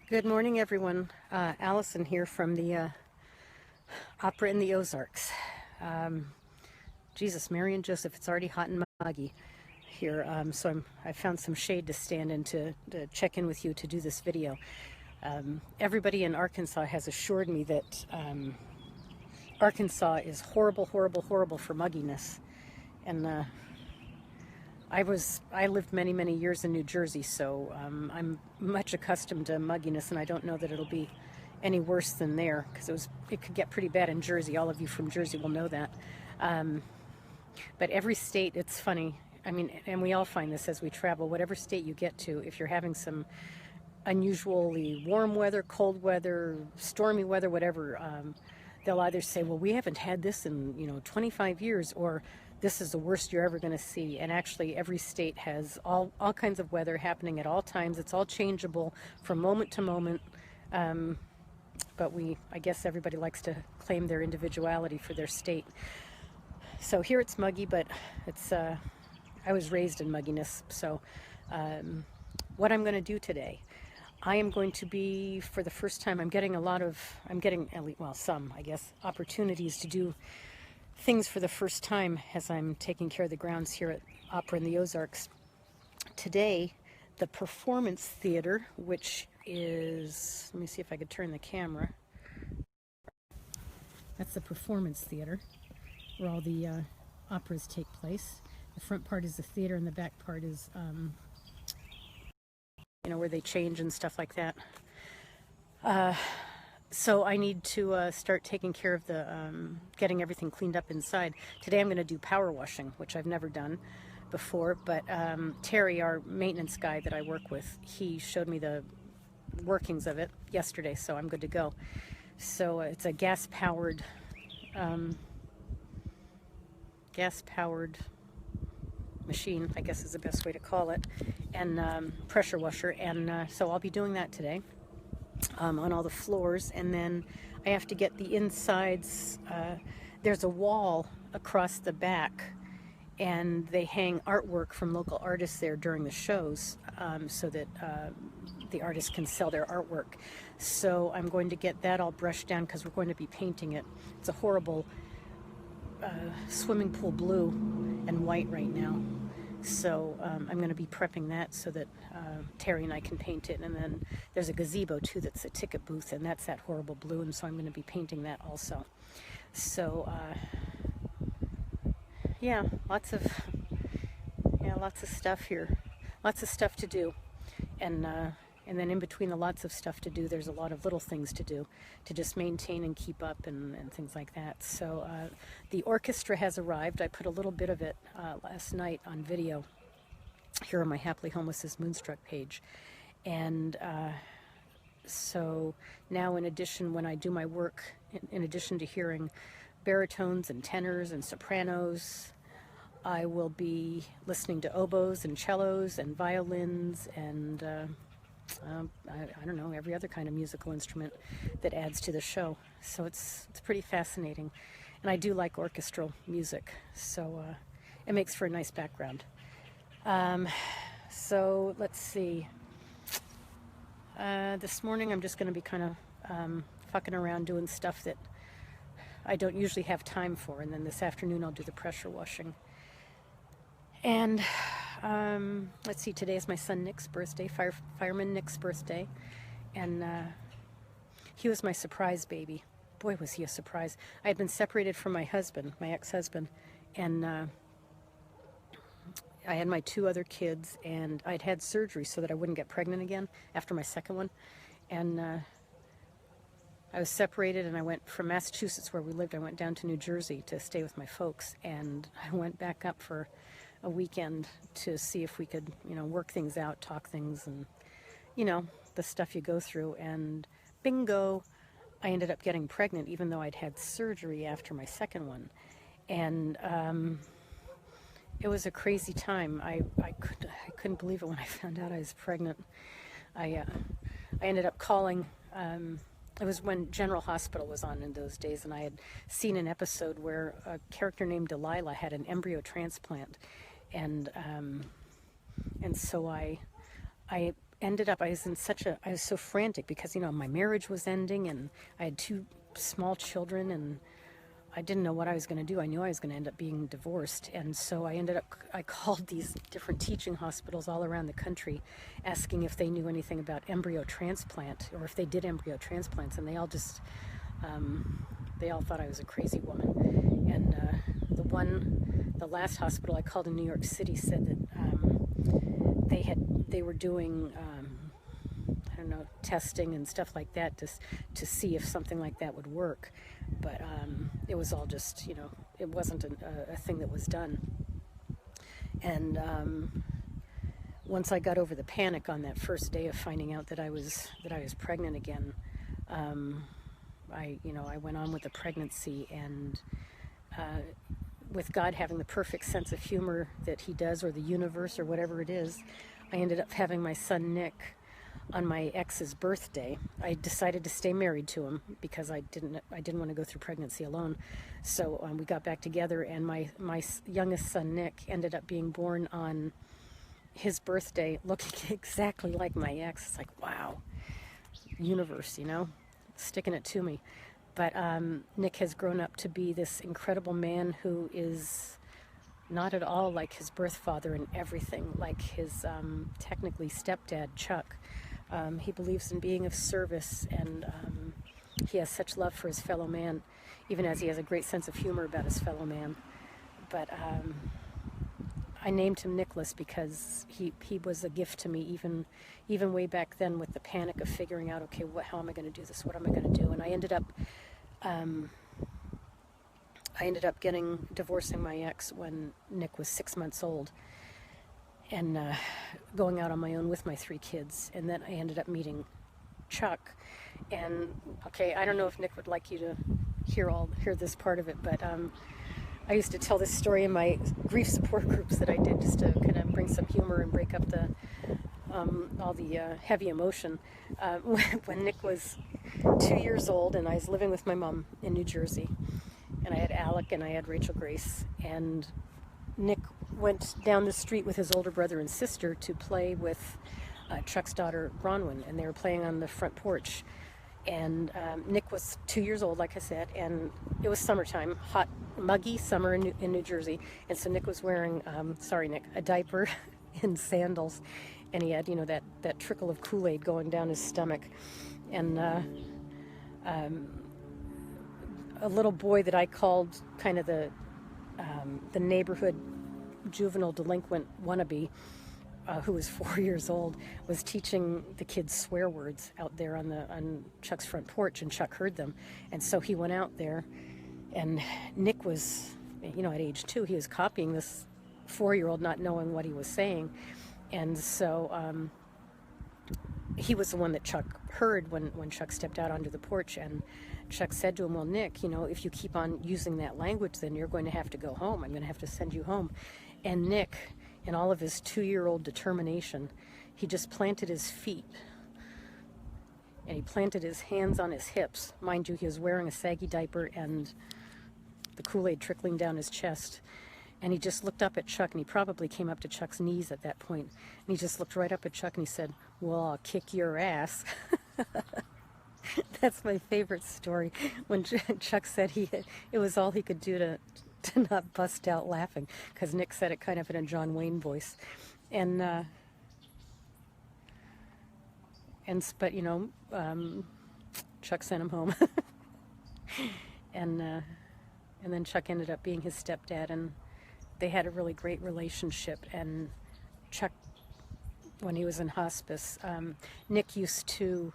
Good morning, everyone. Allison here from the Opera in the Ozarks. Jesus, Mary and Joseph, it's already hot and muggy here, so I found some shade to stand in to check in with you to do this video. Everybody in Arkansas has assured me that Arkansas is horrible, horrible, horrible for mugginess. And I lived many, many years in New Jersey, so I'm much accustomed to mugginess, and I don't know that it'll be any worse than there, because it could get pretty bad in Jersey. All of you from Jersey will know that. But every state, it's funny. I mean, and we all find this as we travel. Whatever state you get to, if you're having some unusually warm weather, cold weather, stormy weather, whatever, they'll either say, well, we haven't had this in 25 years, or this is the worst you're ever going to see. And actually every state has all kinds of weather happening at all times. It's all changeable from moment to moment. But I guess everybody likes to claim their individuality for their state. So here it's muggy, but I was raised in mugginess. So what I'm going to do today, I am going to be, for the first time, I'm getting some, I guess, opportunities to do things for the first time as I'm taking care of the grounds here at Opera in the Ozarks. Today, the Performance Theater, which is, let me see if I could turn the camera. That's the Performance Theater, where all the operas take place. The front part is the theater, and the back part is, where they change and stuff like that. So I need to start taking care of the getting everything cleaned up inside. Today I'm going to do power washing, which I've never done before, but Terry, our maintenance guy that I work with, he showed me the workings of it yesterday, so I'm good to go. So it's a gas-powered machine, I guess is the best way to call it, and pressure washer, and so I'll be doing that today. On all the floors, and then I have to get the insides. There's a wall across the back, and they hang artwork from local artists there during the shows, so that the artists can sell their artwork. So I'm going to get that all brushed down because we're going to be painting it. It's a horrible swimming pool blue and white right now. So I'm going to be prepping that so that Terry and I can paint it. And then there's a gazebo too that's a ticket booth, and that's that horrible blue, and so I'm going to be painting that also. So yeah, lots of stuff here, lots of stuff to do, and then in between the lots of stuff to do, there's a lot of little things to do to just maintain and keep up and things like that. So the orchestra has arrived. I put a little bit of it last night on video here on my Happily Homeless's Moonstruck page. And so now, in addition, when I do my work, in addition to hearing baritones and tenors and sopranos, I will be listening to oboes and cellos and violins and I don't know, every other kind of musical instrument that adds to the show. So it's pretty fascinating. And I do like orchestral music, so it makes for a nice background. So let's see. This morning I'm just going to be kind of fucking around doing stuff that I don't usually have time for, and then this afternoon I'll do the pressure washing. And let's see, today is my son Nick's birthday, fireman Nick's birthday, and he was my surprise baby. Boy, was he a surprise. I had been separated from my husband, my ex-husband, and I had my 2 other kids, and I'd had surgery so that I wouldn't get pregnant again after my second one. And I was separated, and I went from Massachusetts, where we lived, I went down to New Jersey to stay with my folks, and I went back up for a weekend to see if we could, work things out, talk things, and, the stuff you go through. And bingo, I ended up getting pregnant, even though I'd had surgery after my second one. And it was a crazy time. I couldn't believe it when I found out I was pregnant. I ended up calling. It was when General Hospital was on in those days, and I had seen an episode where a character named Delilah had an embryo transplant, and so I ended up, I was so frantic because, you know, my marriage was ending and I had 2 small children and I didn't know what I was going to do. I knew I was going to end up being divorced. And so I called these different teaching hospitals all around the country asking if they knew anything about embryo transplant or if they did embryo transplants. And they all just, they all thought I was a crazy woman. And the last hospital I called in New York City said that they were doing, I don't know, testing and stuff like that to see if something like that would work. But it was all just, you know, it wasn't a thing that was done. And once I got over the panic on that first day of finding out that I was pregnant again, I went on with the pregnancy, and with God having the perfect sense of humor that He does, or the universe, or whatever it is, I ended up having my son Nick on my ex's birthday. I decided to stay married to him because I didn't want to go through pregnancy alone. So we got back together, and my youngest son Nick ended up being born on his birthday, looking exactly like my ex. It's like, wow, universe, you know, sticking it to me. But Nick has grown up to be this incredible man who is not at all like his birth father in everything, like his technically stepdad, Chuck. He believes in being of service, and he has such love for his fellow man, even as he has a great sense of humor about his fellow man. But I named him Nicholas because he was a gift to me, even way back then, with the panic of figuring out, okay, how am I going to do this? What am I going to do? And I ended up divorcing my ex when Nick was 6 months old, and going out on my own with my 3 kids. And then I ended up meeting Chuck. And okay, I don't know if Nick would like you to hear this part of it, but I used to tell this story in my grief support groups that I did, just to kind of bring some humor and break up all the heavy emotion. When Nick was 2 years old, and I was living with my mom in New Jersey, and I had Alec and I had Rachel Grace, and Nick went down the street with his older brother and sister to play with Chuck's daughter Bronwyn, and they were playing on the front porch. And Nick was 2 years old, like I said, and it was summertime, hot, muggy summer in New Jersey. And so Nick was wearing, sorry Nick, a diaper and sandals, and he had, you know, that trickle of Kool-Aid going down his stomach. And a little boy that I called kind of the neighborhood juvenile delinquent wannabe, who was 4 years old, was teaching the kids swear words out there on Chuck's front porch, and Chuck heard them. And so he went out there, and Nick was, you know, at age 2, he was copying this 4-year-old, not knowing what he was saying. And so he was the one that Chuck heard when Chuck stepped out onto the porch, and Chuck said to him, well, Nick, you know, if you keep on using that language, then you're going to have to go home. I'm going to have to send you home. And Nick, in all of his 2-year-old determination, he just planted his feet, and he planted his hands on his hips. Mind you, he was wearing a saggy diaper and the Kool-Aid trickling down his chest. And he just looked up at Chuck, and he probably came up to Chuck's knees at that point. And he just looked right up at Chuck, and he said, well, I'll kick your ass. That's my favorite story, when Chuck said it was all he could do to not bust out laughing, because Nick said it kind of in a John Wayne voice. But you know, Chuck sent him home. and then Chuck ended up being his stepdad, and they had a really great relationship. And Chuck, when he was in hospice, Nick used to,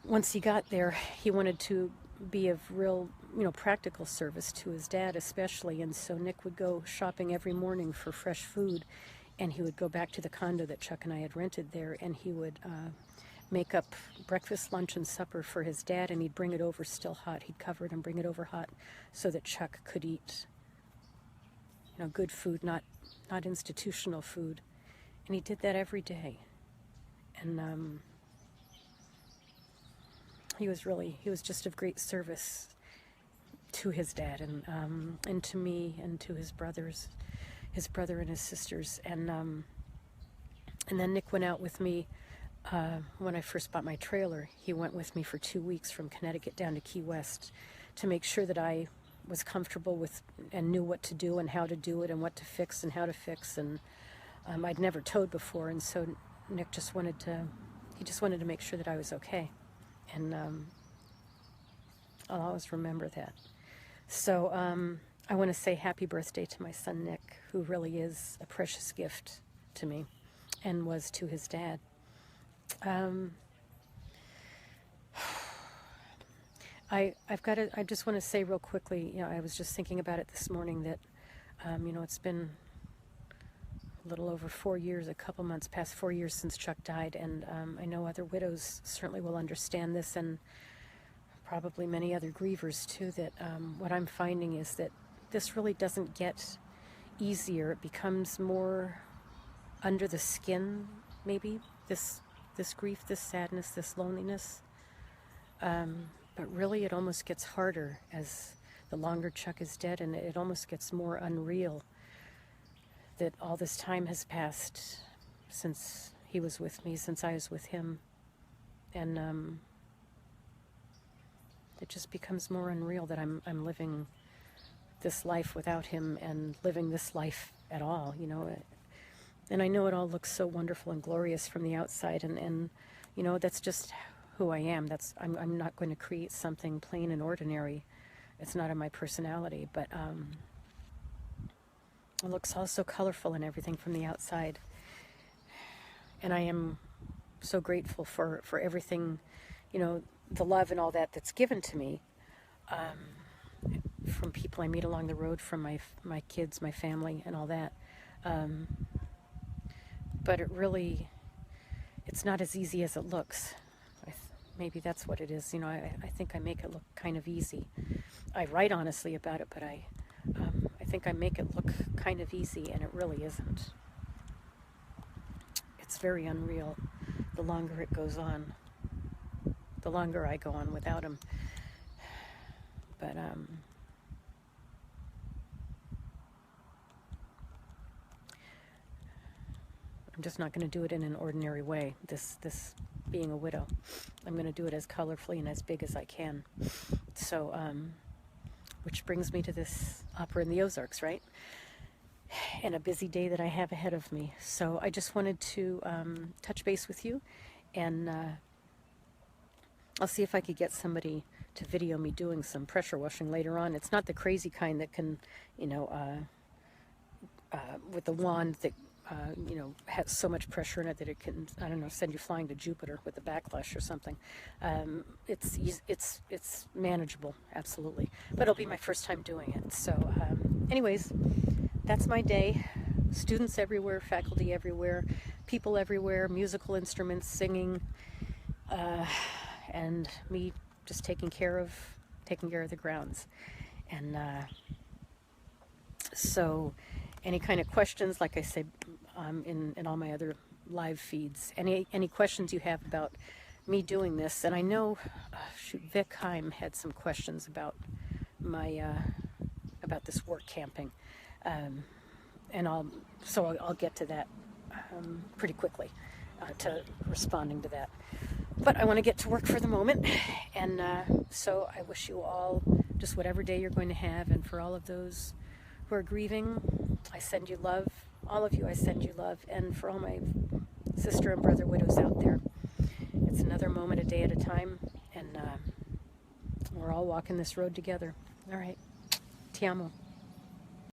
once he got there, he wanted to be of real, you know, practical service to his dad especially. And so Nick would go shopping every morning for fresh food, and he would go back to the condo that Chuck and I had rented there, and he would make up breakfast, lunch, and supper for his dad, and he'd bring it over still hot. He'd cover it and bring it over hot so that Chuck could eat, you know, good food, not institutional food. And he did that every day. And he was just of great service to his dad, and to me, and to his brothers, his brother and his sisters. And then Nick went out with me when I first bought my trailer, he went with me for 2 weeks from Connecticut down to Key West to make sure that I was comfortable with and knew what to do and how to do it and what to fix and how to fix. And I'd never towed before, and so Nick just wanted to make sure that I was okay. And I'll always remember that. So I want to say happy birthday to my son Nick, who really is a precious gift to me and was to his dad. I just want to say real quickly, I was just thinking about it this morning that, it's been a little over 4 years, a couple months past 4 years since Chuck died, and I know other widows certainly will understand this, and probably many other grievers too, that what I'm finding is that this really doesn't get easier. It becomes more under the skin, maybe, this grief, this sadness, this loneliness. But really it almost gets harder as the longer Chuck is dead, and it almost gets more unreal that all this time has passed since he was with me, since I was with him. And it just becomes more unreal that I'm living this life without him and living this life at all, And I know it all looks so wonderful and glorious from the outside, and that's just who I am. I'm not going to create something plain and ordinary. It's not in my personality, but it looks all so colorful and everything from the outside. And I am so grateful for everything, the love and all that's given to me, from people I meet along the road, from my kids, my family, and all that. But it's not as easy as it looks. Maybe that's what it is. I think I make it look kind of easy. I write honestly about it, but I think I make it look kind of easy, and it really isn't. It's very unreal the longer it goes on, the longer I go on without him. But I'm just not going to do it in an ordinary way, this being a widow. I'm going to do it as colorfully and as big as I can. So, which brings me to this opera in the Ozarks, right? And a busy day that I have ahead of me. So I just wanted to touch base with you, and I'll see if I could get somebody to video me doing some pressure washing later on. It's not the crazy kind that can, with the wand that has so much pressure in it that it can, I don't know, send you flying to Jupiter with a backlash or something. It's manageable, absolutely. But it'll be my first time doing it. So, anyways, that's my day. Students everywhere, faculty everywhere, people everywhere, musical instruments, singing, and me just taking care of the grounds. And so any kind of questions, like I said, in all my other live feeds, any questions you have about me doing this, and I know, Vic Heim had some questions about my about this work camping, and I'll get to that pretty quickly, to responding to that. But I want to get to work for the moment, and so I wish you all just whatever day you're going to have, and for all of those who are grieving, I send you love. All of you, I send you love. And for all my sister and brother widows out there, it's another moment, a day at a time, and we're all walking this road together. All right. Ti amo.